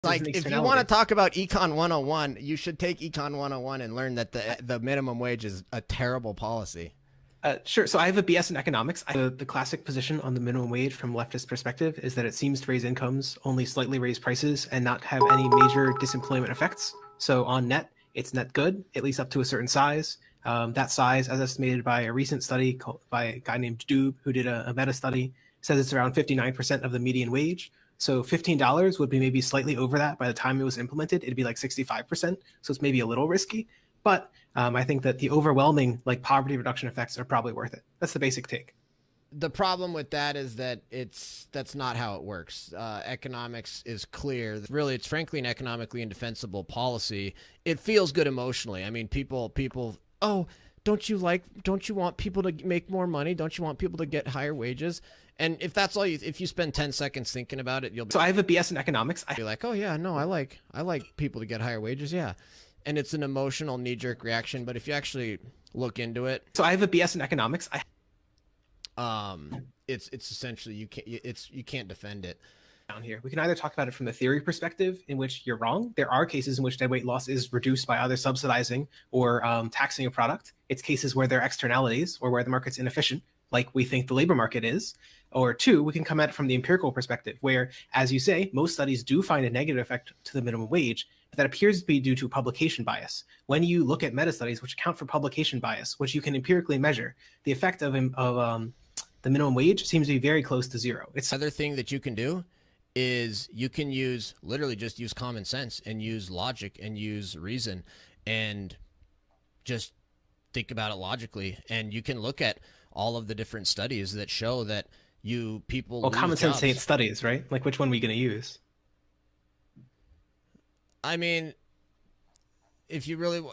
Like, if you want to talk about Econ 101, you should take Econ 101 and learn that the minimum wage is a terrible policy. Sure. So I have a BS in economics. The classic position on the minimum wage from leftist perspective is that it seems to raise incomes, only slightly raise prices, and not have any major disemployment effects. So on net, it's net good, at least up to a certain size. That size, as estimated by a recent study by a guy named Doob, who did a meta study, says it's around 59% of the median wage. So $15 would be maybe slightly over that by the time it was implemented. It'd be like 65%. So it's maybe a little risky. But I think that the overwhelming poverty reduction effects are probably worth it. That's the basic take. The problem with that is that that's not how it works. Economics is clear. Really, it's frankly an economically indefensible policy. It feels good emotionally. I mean, people, oh, don't you want people to make more money? Don't you want people to get higher wages? And if that's all if you spend 10 seconds thinking about it, you'll be. So I have a BS in economics. You're like, oh yeah, no, I like people to get higher wages. Yeah. And it's an emotional knee-jerk reaction. But if you actually look into it. So I have a BS in economics. It's essentially, you can't defend it. Down here, we can either talk about it from the theory perspective, in which you're wrong. There are cases in which deadweight loss is reduced by either subsidizing or taxing a product. It's cases where there are externalities or where the market's inefficient, like we think the labor market is. Or two, we can come at it from the empirical perspective, where, as you say, most studies do find a negative effect to the minimum wage, but that appears to be due to publication bias. When you look at meta-studies which account for publication bias, which you can empirically measure, the effect of the minimum wage seems to be very close to zero. It's another thing that you can do is you can literally just use common sense and use logic and use reason and just think about it logically. And you can look at all of the different studies that show that people. Well, common sense ain't studies, right? Like, which one are we going to use? I mean, if you really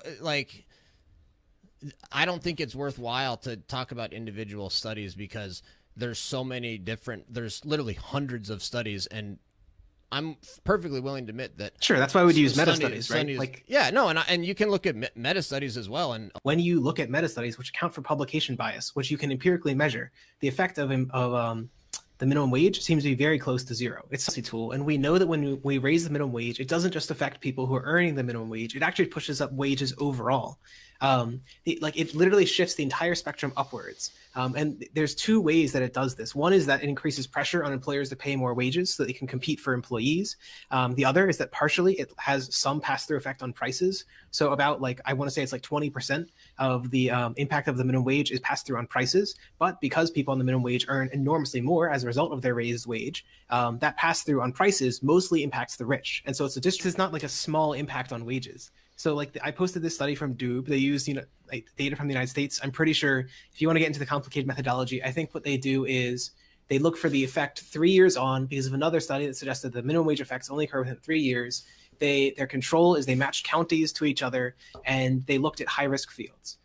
I don't think it's worthwhile to talk about individual studies because there's so many there's literally hundreds of studies, and I'm perfectly willing to admit that. Sure, that's why we'd use meta studies, right? Yeah, no, and you can look at meta studies as well. And when you look at meta studies, which account for publication bias, which you can empirically measure, the effect of the minimum wage seems to be very close to zero. It's a tool, and we know that when we raise the minimum wage, it doesn't just affect people who are earning the minimum wage. It actually pushes up wages overall. It literally shifts the entire spectrum upwards. And there's two ways that it does this. One is that it increases pressure on employers to pay more wages so that they can compete for employees. The other is that partially it has some pass-through effect on prices. So about I want to say it's 20% of the impact of the minimum wage is passed through on prices. But because people on the minimum wage earn enormously more as a result of their raised wage, that pass-through on prices mostly impacts the rich. And so it's not a small impact on wages. So I posted this study from Doob. They used data from the United States. I'm pretty sure if you want to get into the complicated methodology, I think what they do is they look for the effect 3 years on, because of another study that suggested the minimum wage effects only occur within 3 years. Their control is they matched counties to each other, and they looked at high risk fields.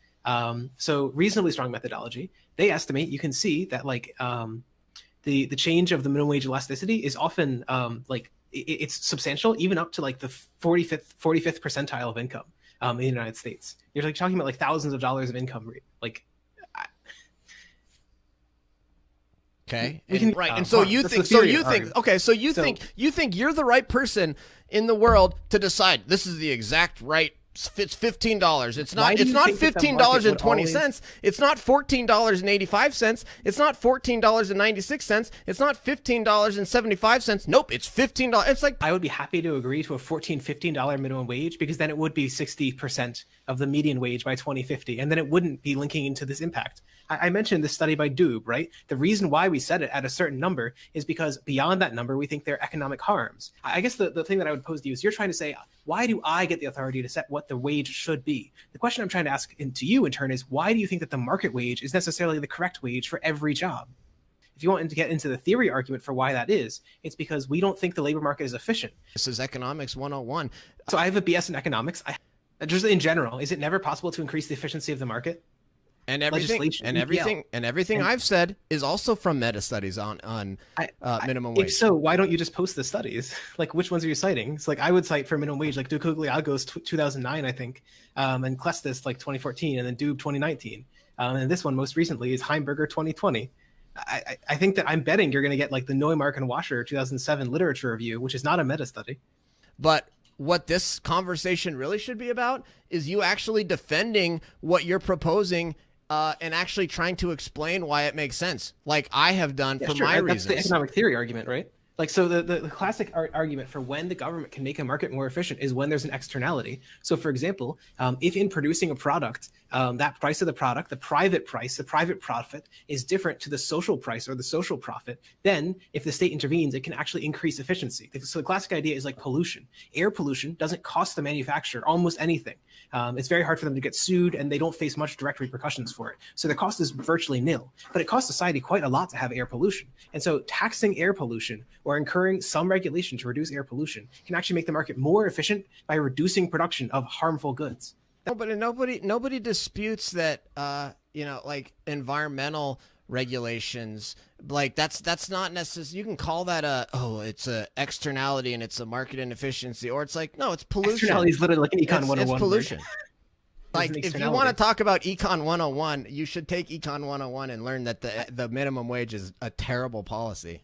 So reasonably strong methodology. They estimate, you can see that the change of the minimum wage elasticity is often it's substantial, even up to the 45th percentile of income in the United States. You're talking about thousands of dollars of income. Okay. And so you think you're the right person in the world to decide this is the exact right. It's $15. It's not $15.20. It's not $14.85. It's not $14.96. It's not $15.75. Nope, it's $15. It's I would be happy to agree to a $15 minimum wage, because then it would be 60% of the median wage by 2050, and then it wouldn't be linking into this impact. I mentioned this study by Doob, right? The reason why we set it at a certain number is because beyond that number, we think there are economic harms. I guess the thing that I would pose to you is you're trying to say, why do I get the authority to set what the wage should be? The question I'm trying to ask to you in turn is, why do you think that the market wage is necessarily the correct wage for every job? If you want to get into the theory argument for why that is, it's because we don't think the labor market is efficient. This is economics 101. So I have a BS in economics. Just in general, is it never possible to increase the efficiency of the market? And everything I've said is also from meta studies on minimum wage. If so, why don't you just post the studies? Which ones are you citing? It's I would cite for minimum wage, Ducogliago's 2009, I think, and Klestis 2014, and then Doob 2019. And this one most recently is Heimberger 2020. I think that I'm betting you're going to get the Neumark and Washer 2007 literature review, which is not a meta study. But what this conversation really should be about is you actually defending what you're proposing and actually trying to explain why it makes sense, like I have done for my reasons. That's the economic theory argument, right? Like, so the classic argument for when the government can make a market more efficient is when there's an externality. So, for example, if in producing a product, that price of the product, the private price, the private profit is different to the social price or the social profit, then if the state intervenes, it can actually increase efficiency. So the classic idea is like pollution. Air pollution doesn't cost the manufacturer almost anything. It's very hard for them to get sued, and they don't face much direct repercussions for it. So the cost is virtually nil, but it costs society quite a lot to have air pollution. And so taxing air pollution or incurring some regulation to reduce air pollution can actually make the market more efficient by reducing production of harmful goods. No, but nobody disputes that, like environmental regulations, like that's not necessary. You can call that it's a externality and it's a market inefficiency, or it's like, no, it's pollution. Externality is literally like an Econ 101. It's pollution. Like, if you want to talk about Econ 101, you should take Econ 101 and learn that the minimum wage is a terrible policy.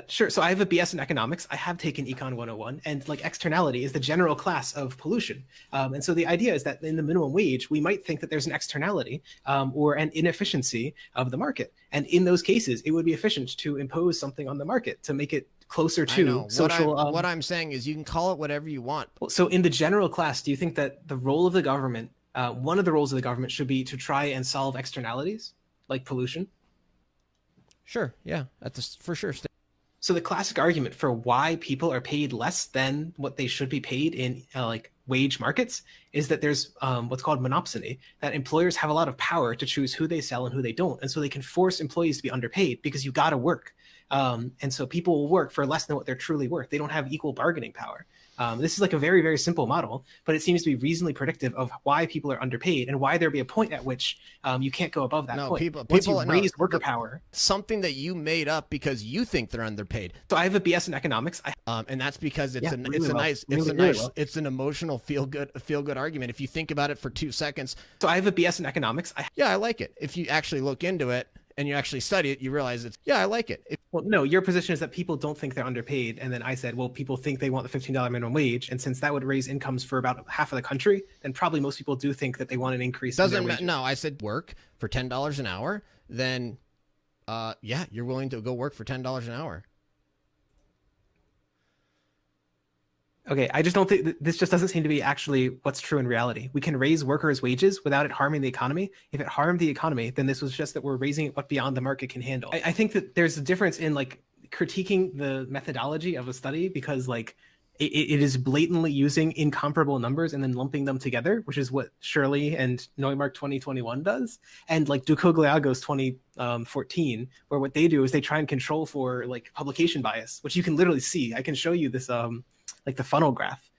Sure. So I have a BS in economics. I have taken Econ 101, and like externality is the general class of pollution. And so the idea is that in the minimum wage, we might think that there's an externality or an inefficiency of the market. And in those cases, it would be efficient to impose something on the market to make it closer to social. What I'm saying is you can call it whatever you want. So in the general class, do you think that the role of the government, one of the roles of the government should be to try and solve externalities like pollution? Sure. Yeah, that's for sure. So the classic argument for why people are paid less than what they should be paid in like wage markets is that there's what's called monopsony, that employers have a lot of power to choose who they sell and who they don't. And so they can force employees to be underpaid because you got to work. And so people will work for less than what they're truly worth. They don't have equal bargaining power. This is like a very, very simple model, but it seems to be reasonably predictive of why people are underpaid and why there'll be a point at which you can't go above that point. Once you raise worker power. Something that you made up because you think they're underpaid. So I have a BS in economics. And that's because it's an emotional feel good argument. If you think about it for 2 seconds. So I have a BS in economics. I like it. If you actually look into it and you actually study it, you realize I like it. Well, no, your position is that people don't think they're underpaid. And then I said, well, people think they want the $15 minimum wage. And since that would raise incomes for about half of the country, then probably most people do think that they want an increase. No, I said work for $10 an hour. Then, you're willing to go work for $10 an hour. Okay, I just don't think this just doesn't seem to be actually what's true in reality. We can raise workers' wages without it harming the economy. If it harmed the economy, then this was just that we're raising it what beyond the market can handle. I think that there's a difference in like critiquing the methodology of a study because like it is blatantly using incomparable numbers and then lumping them together, which is what Shirley and Neumark 2021 does, and like Ducogliago's 2014, where what they do is they try and control for like publication bias, which you can literally see. I can show you this like the funnel graph.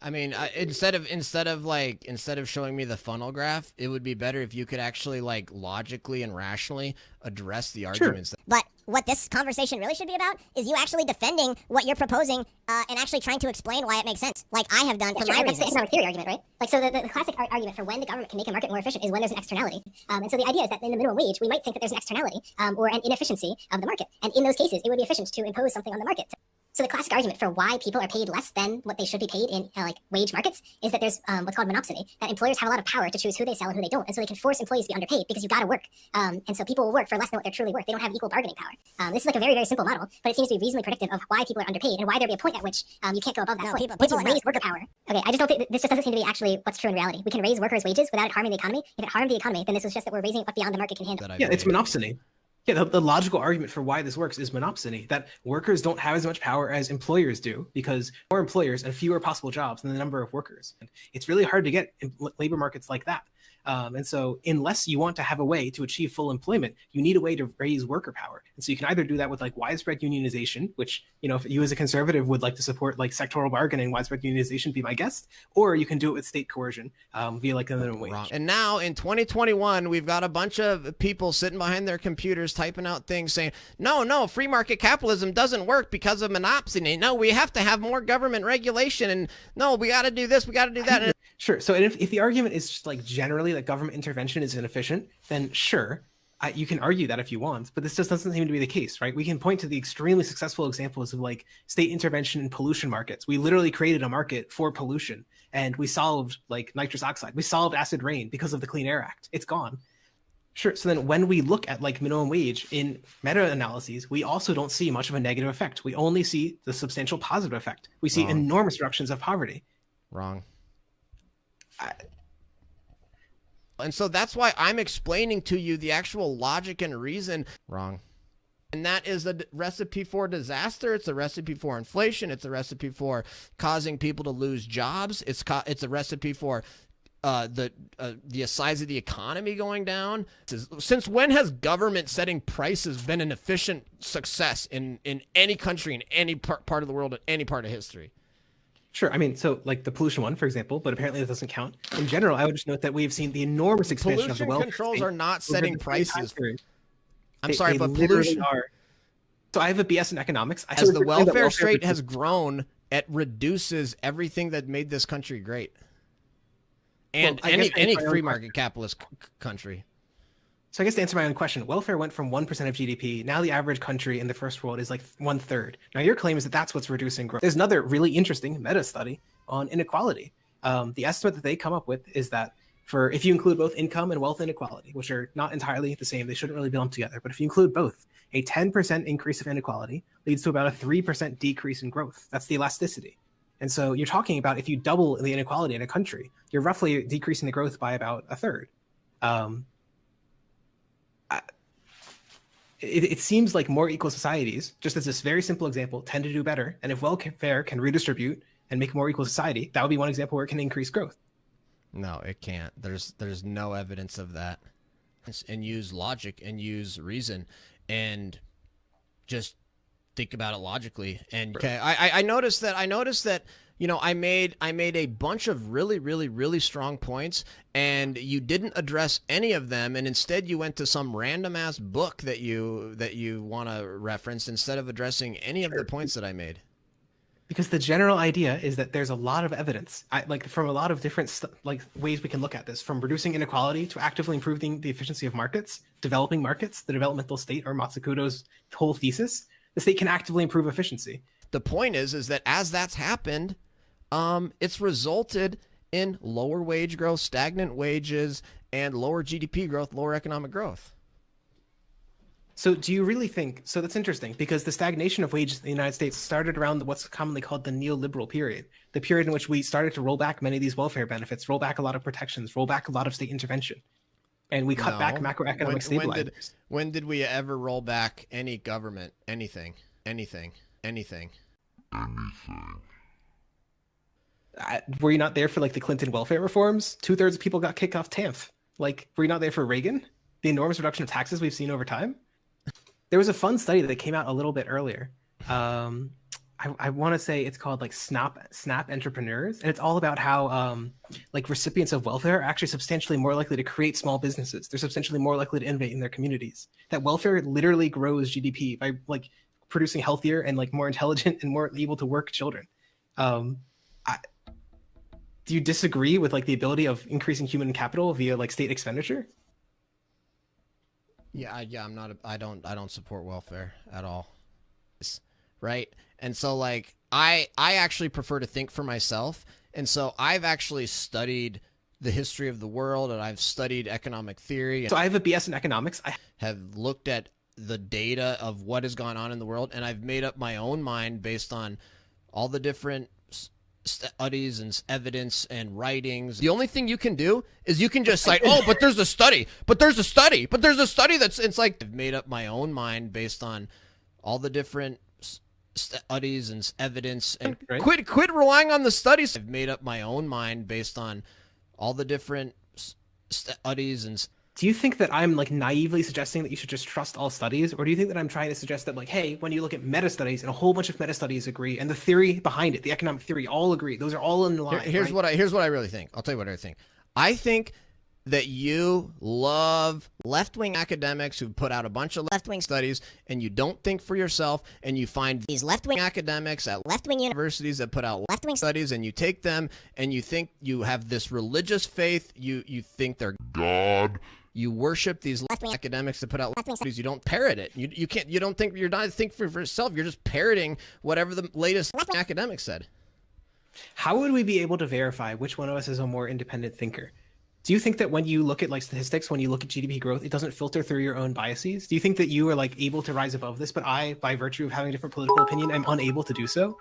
I mean, instead of showing me the funnel graph, it would be better if you could actually like logically and rationally address the arguments. Sure. But what this conversation really should be about is you actually defending what you're proposing and actually trying to explain why it makes sense, like I have done for my reasons. That's the economic theory argument, right? Like, so the classic argument for when the government can make a market more efficient is when there's an externality. And so the idea is that in the minimum wage, we might think that there's an externality or an inefficiency of the market. And in those cases, it would be efficient to impose something on the market. So the classic argument for why people are paid less than what they should be paid in like wage markets is that there's what's called monopsony, that employers have a lot of power to choose who they sell and who they don't. And so they can force employees to be underpaid because you got to work. And so people will work for less than what they're truly worth. They don't have equal bargaining power. This is like a very, very simple model, but it seems to be reasonably predictive of why people are underpaid and why there'll be a point at which you can't go above that point. Once you raise worker power. Okay, I just don't think this just doesn't seem to be actually what's true in reality. We can raise workers' wages without it harming the economy. If it harmed the economy, then this was just that we're raising it what beyond the market can handle. Yeah, it's monopsony. Yeah, the logical argument for why this works is monopsony, that workers don't have as much power as employers do because more employers and fewer possible jobs than the number of workers. And it's really hard to get labor markets like that. And so unless you want to have a way to achieve full employment, you need a way to raise worker power. And so you can either do that with like widespread unionization, which, you know, if you as a conservative would like to support like sectoral bargaining, widespread unionization, be my guest, or you can do it with state coercion via like the minimum wage. And now in 2021, we've got a bunch of people sitting behind their computers typing out things saying, no, free market capitalism doesn't work because of monopsony. No, we have to have more government regulation. And no, we got to do this, we got to do that. And sure. So if the argument is just like generally that government intervention is inefficient, then sure. You can argue that if you want, but this just doesn't seem to be the case, right? We can point to the extremely successful examples of like state intervention in pollution markets. We literally created a market for pollution, and we solved like nitrous oxide. We solved acid rain because of the Clean Air Act. It's gone. Sure. So then when we look at like minimum wage in meta-analyses, we also don't see much of a negative effect. We only see the substantial positive effect. We see enormous reductions of poverty. Wrong. And so that's why I'm explaining to you the actual logic and reason. Wrong. And that is a recipe for disaster. It's a recipe for inflation. It's a recipe for causing people to lose jobs. It's a recipe for the size of the economy going down. Since when has government setting prices been an efficient success in any country, in any part of the world, in any part of history? Sure. I mean, so like the pollution one, for example, but apparently that doesn't count. In general, I would just note that we've seen the enormous expansion of the welfare controls state are not setting prices. I'm sorry, but pollution are. So I have a BS in economics. As the welfare state has grown, it reduces everything that made this country great. And any free market capitalist country. So I guess to answer my own question, welfare went from 1% of GDP. Now the average country in the first world is like 1/3. Now your claim is that that's what's reducing growth. There's another really interesting meta study on inequality. The estimate that they come up with is that if you include both income and wealth inequality, which are not entirely the same, they shouldn't really be lumped together. But if you include both, a 10% increase of inequality leads to about a 3% decrease in growth. That's the elasticity. And so you're talking about if you double the inequality in a country, you're roughly decreasing the growth by about a third. It seems like more equal societies, just as this very simple example, tend to do better. And if welfare can redistribute and make a more equal society, that would be one example where it can increase growth. No, it can't. There's no evidence of that. And use logic and use reason and just think about it logically. And okay, I noticed that you know, I made a bunch of really strong points, and you didn't address any of them, and instead you went to some random ass book that you want to reference instead of addressing any of the points that I made. Because the general idea is that there's a lot of evidence, from a lot of different ways we can look at this, from reducing inequality to actively improving the efficiency of markets, developing markets, the developmental state, or Matsukuto's whole thesis. The state can actively improve efficiency. The point is that as that's happened, it's resulted in lower wage growth, stagnant wages, and lower GDP growth, lower economic growth. So do you really think, so that's interesting, because the stagnation of wages in the United States started around what's commonly called the neoliberal period, the period in which we started to roll back many of these welfare benefits, roll back a lot of protections, roll back a lot of state intervention. And we cut back macroeconomic stabilizers. When did we ever roll back any government, anything? Were you not there for like the Clinton welfare reforms? 2/3 of people got kicked off TANF. Like, were you not there for Reagan? The enormous reduction of taxes we've seen over time? There was a fun study that came out a little bit earlier. I want to say it's called like Snap Entrepreneurs, and it's all about how like recipients of welfare are actually substantially more likely to create small businesses. They're substantially more likely to innovate in their communities. That welfare literally grows GDP by like producing healthier and like more intelligent and more able to work children. Do you disagree with like the ability of increasing human capital via like state expenditure? Yeah, I don't support welfare at all. Right? And so like I actually prefer to think for myself. And so I've actually studied the history of the world, and I've studied economic theory. So I have a BS in economics. I have looked at the data of what has gone on in the world, and I've made up my own mind based on all the different studies and evidence and writings. The only thing you can do is you can just cite, but there's a study that's, it's like, I've made up my own mind based on all the different studies and evidence, and quit relying on the studies. I've made up my own mind based on all the different studies and. Do you think that I'm like naively suggesting that you should just trust all studies? Or do you think that I'm trying to suggest that like, hey, when you look at meta studies and a whole bunch of meta studies agree, and the theory behind it, the economic theory, all agree, those are all in line. Here's what I really think. I'll tell you what I think. I think that you love left-wing academics who put out a bunch of left-wing studies, and you don't think for yourself, and you find these left-wing academics at left-wing universities that put out left-wing studies, and you take them, and you think you have this religious faith, you think they're God, You worship these academics that put out studies. You don't parrot it. You can't. You don't think. You're not thinking for yourself. You're just parroting whatever the latest academic said. How would we be able to verify which one of us is a more independent thinker? Do you think that when you look at like statistics, when you look at GDP growth, it doesn't filter through your own biases? Do you think that you are like able to rise above this, but I, by virtue of having a different political opinion, I'm unable to do so?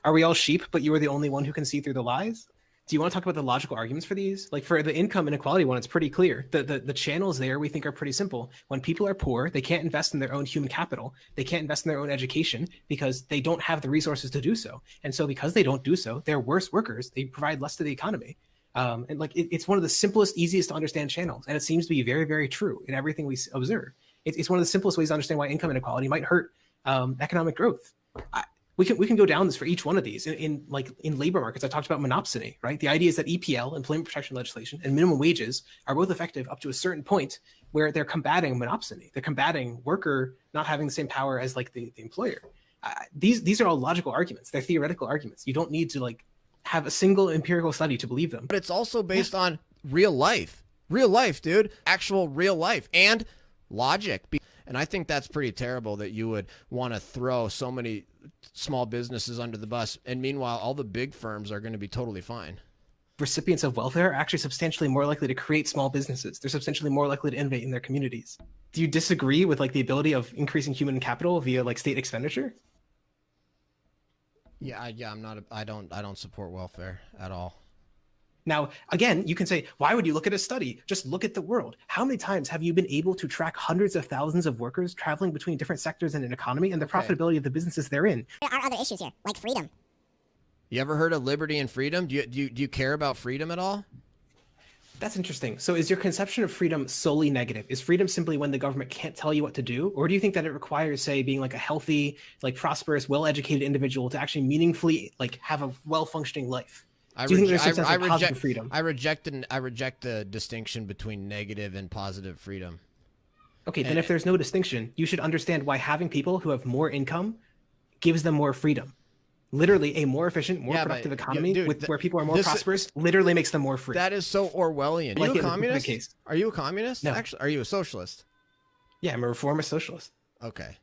Are we all sheep, but you are the only one who can see through the lies? Do you want to talk about the logical arguments for these? Like for the income inequality one, it's pretty clear. The channels there we think are pretty simple. When people are poor, they can't invest in their own human capital. They can't invest in their own education because they don't have the resources to do so. And so because they don't do so, they're worse workers. They provide less to the economy. And like it's one of the simplest, easiest to understand channels. And it seems to be very, very true in everything we observe. It's one of the simplest ways to understand why income inequality might hurt economic growth. We can go down this for each one of these. In labor markets, I talked about monopsony, right? The idea is that EPL, employment protection legislation, and minimum wages are both effective up to a certain point where they're combating monopsony. They're combating worker not having the same power as like the employer. These are all logical arguments. They're theoretical arguments. You don't need to like have a single empirical study to believe them. But it's also based on real life, dude, actual real life and logic. And I think that's pretty terrible that you would want to throw so many small businesses under the bus. And meanwhile, all the big firms are going to be totally fine. Recipients of welfare are actually substantially more likely to create small businesses. They're substantially more likely to innovate in their communities. Do you disagree with like the ability of increasing human capital via like state expenditure? Yeah, I don't support welfare at all. Now, again, you can say, why would you look at a study? Just look at the world. How many times have you been able to track hundreds of thousands of workers traveling between different sectors in an economy and the profitability of the businesses they're in? There are other issues here, like freedom. You ever heard of liberty and freedom? Do you care about freedom at all? That's interesting. So is your conception of freedom solely negative? Is freedom simply when the government can't tell you what to do? Or do you think that it requires, say, being like a healthy, like prosperous, well-educated individual to actually meaningfully like have a well-functioning life? Do you think there's some sense of positive freedom? I reject the distinction between negative and positive freedom. Okay, then if there's no distinction, you should understand why having people who have more income gives them more freedom. Literally, a more efficient, more productive economy where people are more prosperous literally makes them more free. That is so Orwellian. Are you a communist? Are you a communist? No. Actually, are you a socialist? Yeah, I'm a reformist socialist. Okay.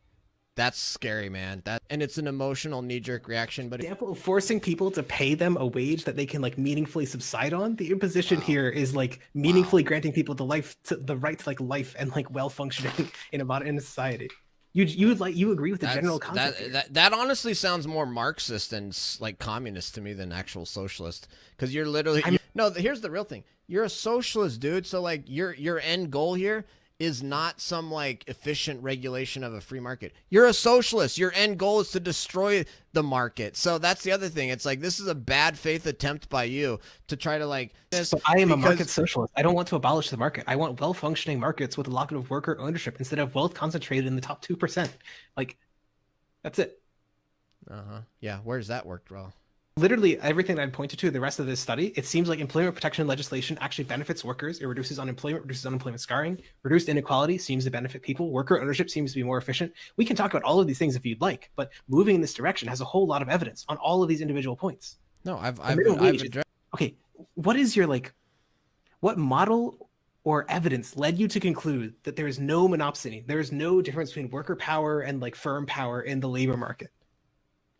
That's scary, man. And it's an emotional knee-jerk reaction. But example of forcing people to pay them a wage that they can like meaningfully subside on. The imposition here is like meaningfully granting people the right to like life and like well functioning in a society. You agree with the general concept? That honestly sounds more Marxist and like communist to me than actual socialist. Because you're literally here's the real thing. You're a socialist, dude. So like your end goal here is not some like efficient regulation of a free market. You're a socialist. Your end goal is to destroy the market. So that's the other thing. It's like this is a bad faith attempt by you to try to like this. So I am a market socialist. I don't want to abolish the market. I want well-functioning markets with a lot of worker ownership instead of wealth concentrated in the top 2%. Like that's it. Yeah, where's that worked well? Literally everything I'd pointed to the rest of this study, it seems like employment protection legislation actually benefits workers. It reduces unemployment scarring. Reduced inequality seems to benefit people. Worker ownership seems to be more efficient. We can talk about all of these things if you'd like, but moving in this direction has a whole lot of evidence on all of these individual points. No, I've okay. What is your what model or evidence led you to conclude that there is no monopsony? There is no difference between worker power and like firm power in the labor market.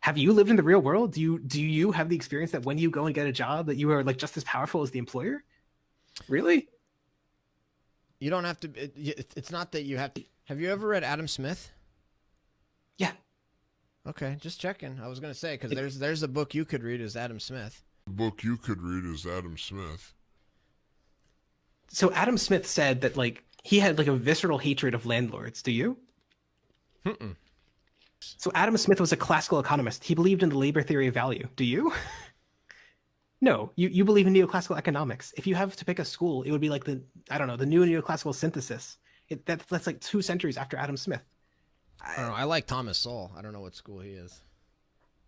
Have you lived in the real world? Do you have the experience that when you go and get a job that you are like just as powerful as the employer? Really? You don't have to. It's not that you have to. Have you ever read Adam Smith? Yeah. Okay, just checking. I was gonna say because there's a book you could read as Adam Smith. So Adam Smith said that like he had like a visceral hatred of landlords. Do you? So Adam Smith was a classical economist. He believed in the labor theory of value. Do you? No, you believe in neoclassical economics. If you have to pick a school, it would be like the new neoclassical synthesis. That's like 2 centuries after Adam Smith. I don't know. I like Thomas Sowell. I don't know what school he is.